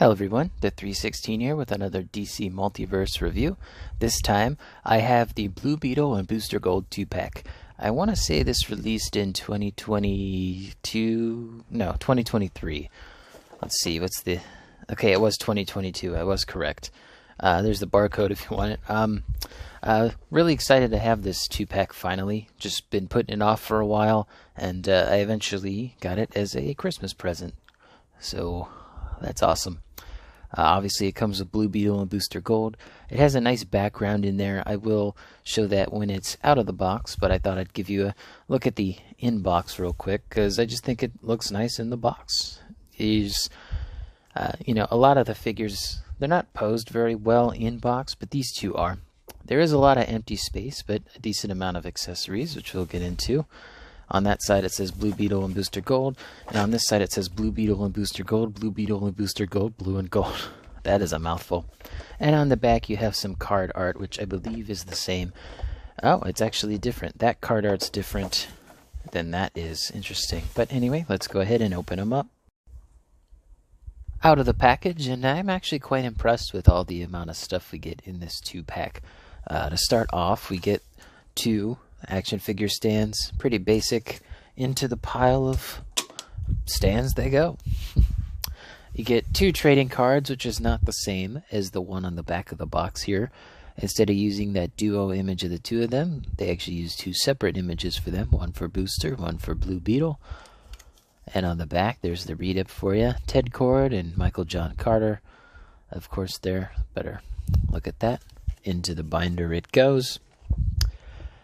Hello everyone, the 316 here with another DC Multiverse review. This time I have the Blue Beetle and Booster Gold 2-pack. I want to say this released in 2023. Let's see, what's the... Okay, it was 2022, I was correct. There's the barcode if you want it. Really excited to have this 2-pack finally. Just been putting it off for a while, and I eventually got it as a Christmas present. So... that's awesome. Obviously it comes with Blue Beetle and Booster Gold. It has a nice background in there. I will show that when it's out of the box, but I thought I'd give you a look at the in-box real quick, because I just think it looks nice in the box. These, you know, a lot of the figures, they're not posed very well in-box, but these two are. There is a lot of empty space, but a decent amount of accessories, which we'll get into. On that side it says Blue Beetle and Booster Gold, and on this side it says Blue Beetle and Booster Gold, Blue Beetle and Booster Gold, Blue and Gold. That is a mouthful. And on the back you have some card art, which I believe is the same. Oh, it's actually different. That card art's different than that is. Interesting. But anyway, let's go ahead and open them up. Out of the package, and I'm actually quite impressed with all the amount of stuff we get in this 2-pack. To start off, we get two action figure stands, pretty basic. Into the pile of stands they go. You get two trading cards, which is not the same as the one on the back of the box here. Instead of using that duo image of the two of them, they actually use two separate images for them, one for Booster, one for Blue Beetle. And on the back there's the read-up for you, Ted Kord and Michael John Carter. Of course there, better look at that. Into the binder it goes.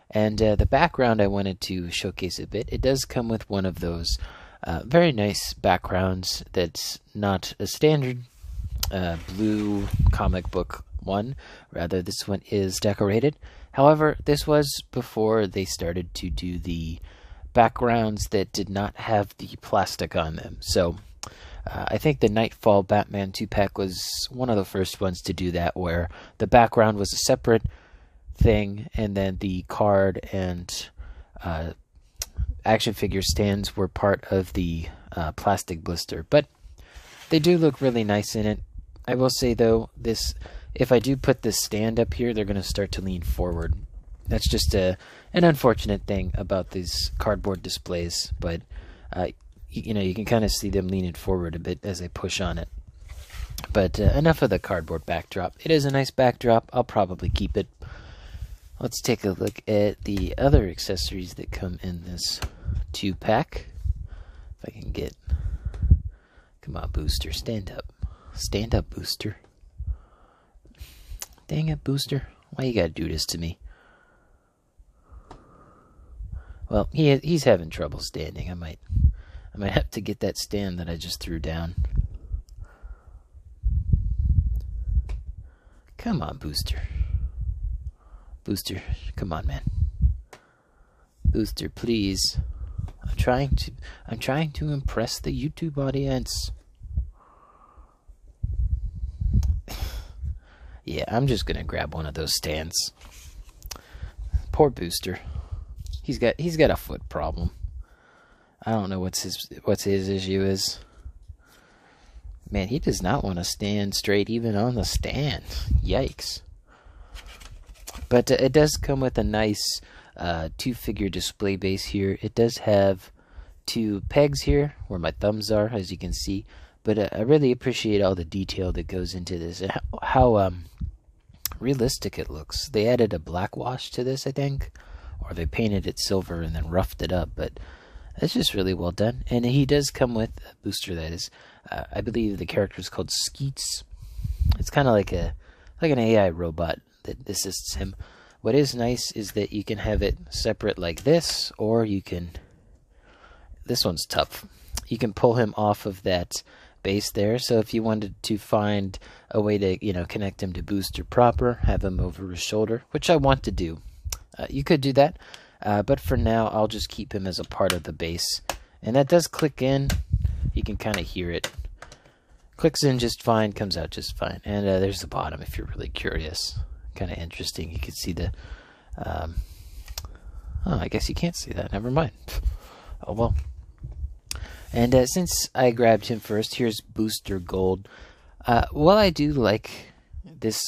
And the background I wanted to showcase a bit. It does come with one of those very nice backgrounds that's not a standard blue comic book one. Rather, this one is decorated. However, this was before they started to do the backgrounds that did not have the plastic on them. So I think the Nightfall Batman 2-pack was one of the first ones to do that, where the background was a separate thing, and then the card and action figure stands were part of the plastic blister. But they do look really nice in it. I will say though, this, if I do put this stand up here, they're going to start to lean forward. That's just an unfortunate thing about these cardboard displays, but you know, you can kind of see them leaning forward a bit as I push on it. But enough of the cardboard backdrop. It is a nice backdrop. I'll probably keep it. Let's take a look at the other accessories that come in this 2-pack. If I can get... Come on, Booster, stand up. Stand up, Booster. Dang it, Booster. Why you gotta do this to me? Well, he's having trouble standing. I might have to get that stand that I just threw down. Come on, Booster. Booster, come on, man. Booster, please. I'm trying to impress the YouTube audience. Yeah, I'm just gonna grab one of those stands. Poor Booster. He's got a foot problem. I don't know what's his issue is. Man, he does not want to stand straight even on the stand. Yikes. But it does come with a nice 2-figure display base here. It does have 2 pegs here where my thumbs are, as you can see. But I really appreciate all the detail that goes into this and how realistic it looks. They added a black wash to this, I think, or they painted it silver and then roughed it up. But it's just really well done. And he does come with a booster that is, I believe the character is called Skeets. It's kind of like an AI robot that assists him. What is nice is that you can have it separate like this, or you can... This one's tough. You can pull him off of that base there, so if you wanted to find a way to, you know, connect him to Booster proper, have him over his shoulder, which I want to do, you could do that, but for now I'll just keep him as a part of the base. And that does click in. You can kind of hear it. Clicks in just fine, comes out just fine. And there's the bottom if you're really curious. Kind of interesting. You can see the oh, I guess you can't see that. Never mind. Oh well. And since I grabbed him first, here's Booster Gold. While I do like this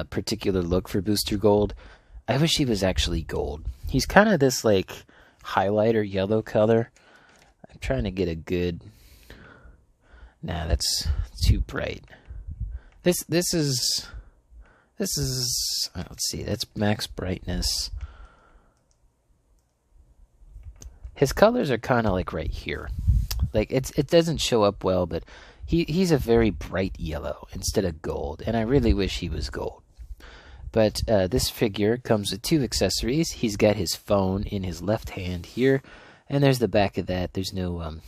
particular look for Booster Gold, I wish he was actually gold. He's kind of this like highlighter yellow color. I'm trying to get a good... Nah, that's too bright. This is... let's see, that's max brightness. His colors are kind of like right here. Like it doesn't show up well, but he's a very bright yellow instead of gold, and I really wish he was gold. But this figure comes with 2 accessories. He's got his phone in his left hand here, and there's the back of that. There's no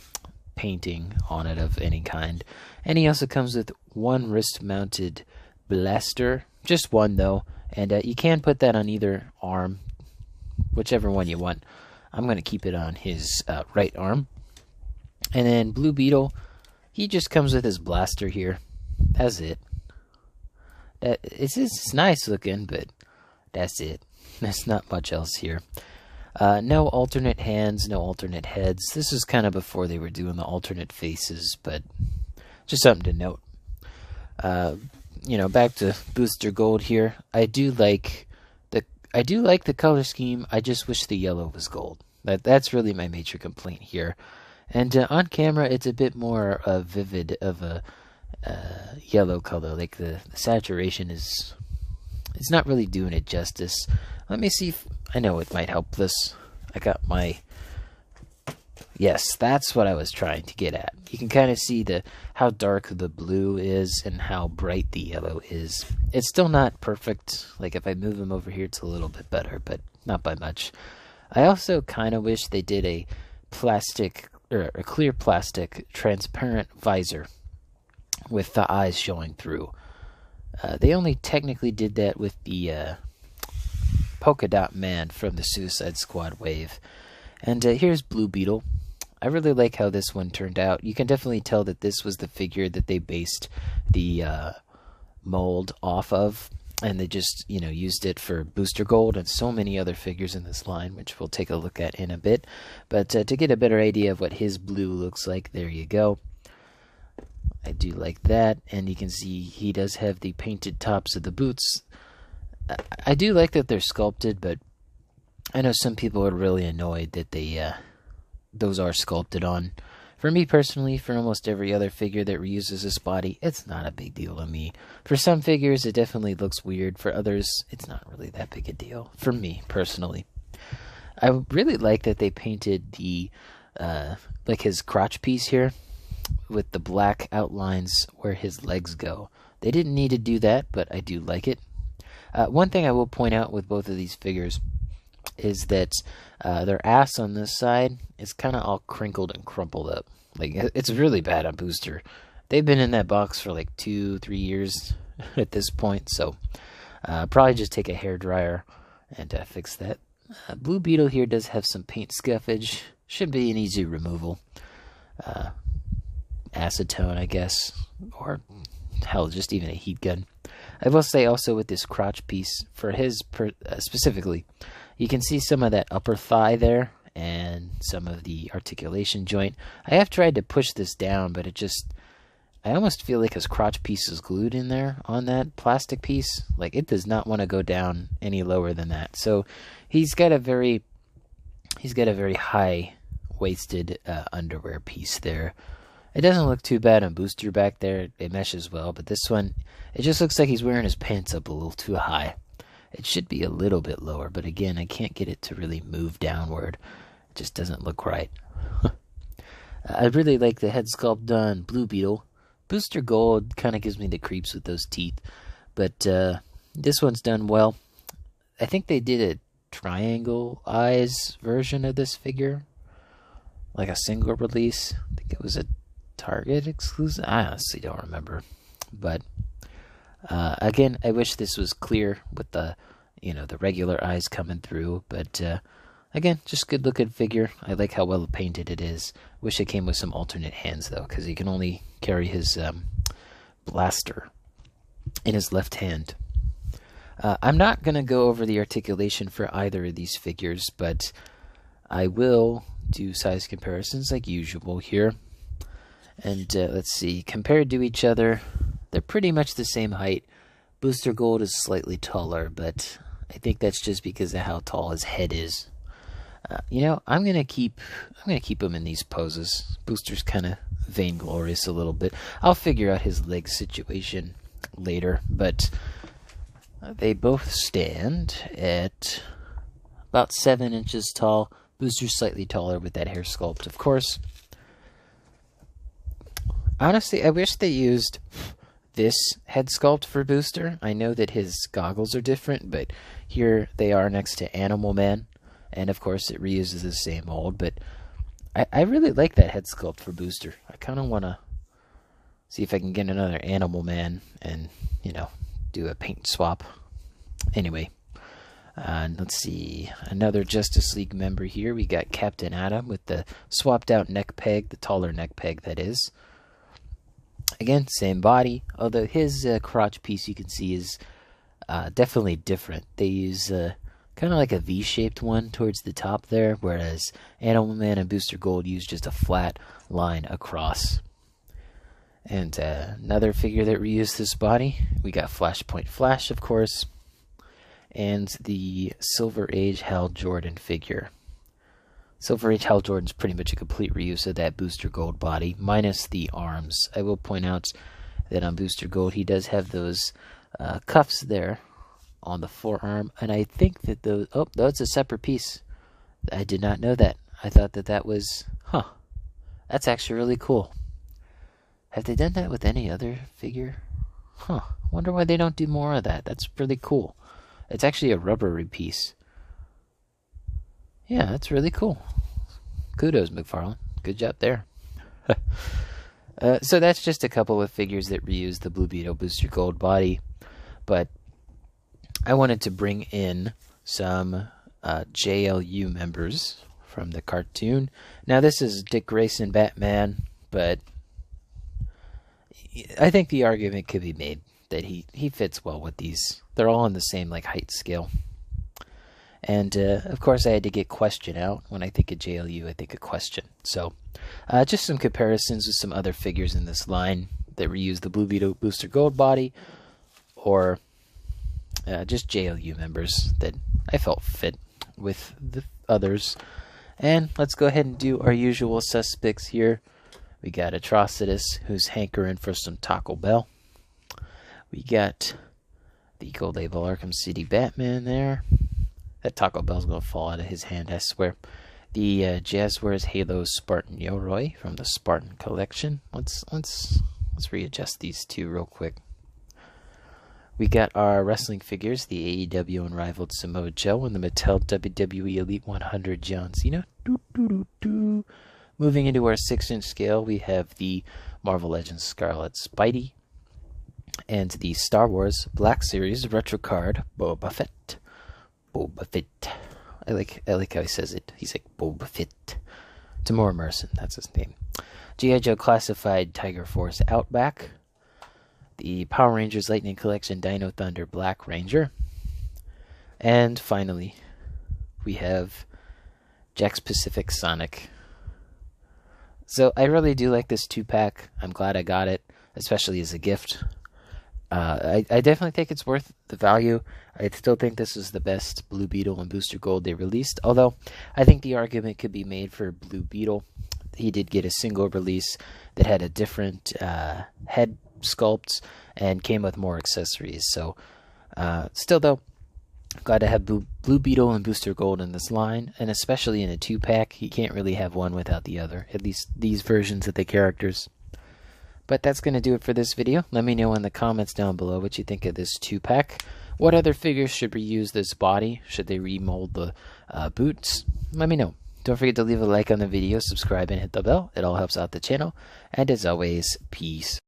painting on it of any kind. And he also comes with 1 wrist-mounted blaster, just 1 though, and you can put that on either arm, whichever one you want. I'm going to keep it on his right arm. And then Blue Beetle, he just comes with his blaster here. That's it. It's nice looking, but that's it. There's not much else here. No alternate hands, no alternate heads. This is kind of before they were doing the alternate faces, but just something to note. You know, back to Booster Gold here. I do like the color scheme. I just wish the yellow was gold. That's really my major complaint here. And on camera, it's a bit more vivid of a yellow color. Like the saturation is, it's not really doing it justice. Let me see if I know it might help this. I got my... Yes, that's what I was trying to get at. You can kind of see how dark the blue is and how bright the yellow is. It's still not perfect. Like if I move him over here, it's a little bit better, but not by much. I also kind of wish they did a plastic, or a clear plastic, transparent visor with the eyes showing through. They only technically did that with the Polka Dot Man from the Suicide Squad wave. And here's Blue Beetle. I really like how this one turned out. You can definitely tell that this was the figure that they based the mold off of, and they just, you know, used it for Booster Gold and so many other figures in this line, which we'll take a look at in a bit. But to get a better idea of what his blue looks like, there you go. I do like that, and you can see he does have the painted tops of the boots. I do like that they're sculpted, but I know some people are really annoyed that they those are sculpted on. For me personally, for almost every other figure that reuses this body, it's not a big deal to me. For some figures, it definitely looks weird. For others, it's not really that big a deal. For me personally, I really like that they painted the like his crotch piece here with the black outlines where his legs go. They didn't need to do that, but I do like it. One thing I will point out with both of these figures is that their ass on this side is kind of all crinkled and crumpled up. Like, it's really bad on Booster. They've been in that box for like 2-3 years at this point, so probably just take a hairdryer and fix that. Blue Beetle here does have some paint scuffage. Should be an easy removal. Acetone, I guess, or hell, just even a heat gun. I will say also with this crotch piece, for his specifically, you can see some of that upper thigh there and some of the articulation joint. I have tried to push this down, but it just, I almost feel like his crotch piece is glued in there on that plastic piece. Like, it does not want to go down any lower than that. So he's got a very high waisted underwear piece there. It doesn't look too bad on Booster back there. It meshes well, but this one, it just looks like he's wearing his pants up a little too high. It should be a little bit lower, but again, I can't get it to really move downward. It just doesn't look right. I really like the head sculpt done. Blue Beetle. Booster Gold kind of gives me the creeps with those teeth, but this one's done well. I think they did a triangle eyes version of this figure, like a single release. I think it was a Target exclusive. I honestly don't remember, but again, I wish this was clear with the, the regular eyes coming through. But again, just good looking figure. I like how well painted it is. Wish it came with some alternate hands though, because he can only carry his blaster in his left hand. I'm not gonna go over the articulation for either of these figures, but I will do size comparisons like usual here. And let's see, compared to each other, They're pretty much the same height. Booster Gold is slightly taller, but I think that's just because of how tall his head is. You know, I'm gonna keep him in these poses. Booster's kind of vainglorious a little bit. I'll figure out his leg situation later, but they both stand at about 7 inches tall. Booster's slightly taller with that hair sculpt, of course. Honestly, I wish they used this head sculpt for Booster. I know that his goggles are different, but here they are next to Animal Man. And of course it reuses the same mold, but I really like that head sculpt for Booster. I kind of want to see if I can get another Animal Man and, you know, do a paint swap. Anyway, let's see. Another Justice League member here. We got Captain Atom with the swapped out neck peg, the taller neck peg that is. Again, same body, although his crotch piece you can see is definitely different. They use kind of like a V-shaped one towards the top there, whereas Animal Man and Booster Gold use just a flat line across. And another figure that reused this body, we got Flashpoint Flash, of course, and the Silver Age Hal Jordan figure. Silver Age Hal Jordan's pretty much a complete reuse of that Booster Gold body, minus the arms. I will point out that on Booster Gold he does have those cuffs there on the forearm, and I think that those... Oh, that's a separate piece. I did not know that. I thought that that was... Huh. That's actually really cool. Have they done that with any other figure? Huh. Wonder why they don't do more of that. That's really cool. It's actually a rubbery piece. Yeah, that's really cool. Kudos, Mcfarlane. Good job there. So that's just a couple of figures that reuse the Blue Beetle Booster Gold body. But I wanted to bring in some JLU members from the cartoon. Now this is Dick Grayson Batman, but I think the argument could be made that he fits well with these. They're all on the same like height scale. And of course I had to get Question out. When I think of JLU, I think of Question. So just some comparisons with some other figures in this line that reuse the Blue Beetle Booster Gold body, or just JLU members that I felt fit with the others. And let's go ahead and do our usual suspects here. We got Atrocitus, who's hankering for some Taco Bell. We got the Gold Label Arkham City Batman there. That Taco Bell's gonna fall out of his hand, I swear. The Jazzwares Halo Spartan Yoroi from the Spartan collection. Let's readjust these two real quick. We got our wrestling figures, the AEW Unrivaled Samoa Joe and the Mattel WWE Elite 100 John Cena. Moving into our 6-inch scale, we have the Marvel Legends Scarlet Spidey and the Star Wars Black Series Retro Card Boba Fett. Boba Fett. I like how he says it. He's like Boba Fett. Tamora Merson, that's his name. G.I. Joe Classified Tiger Force Outback. The Power Rangers Lightning Collection Dino Thunder Black Ranger. And finally, we have Jakks Pacific Sonic. So I really do like this 2-pack. I'm glad I got it, especially as a gift. I definitely think it's worth the value. I still think this is the best Blue Beetle and Booster Gold they released, although I think the argument could be made for Blue Beetle. He did get a single release that had a different head sculpt and came with more accessories. So still though, glad to have Blue Beetle and Booster Gold in this line, and especially in a 2-pack. You can't really have one without the other, at least these versions of the characters. But that's going to do it for this video. Let me know in the comments down below what you think of this 2-pack. What other figures should reuse this body? Should they remold the boots? Let me know. Don't forget to leave a like on the video, subscribe, and hit the bell. It all helps out the channel. And as always, peace.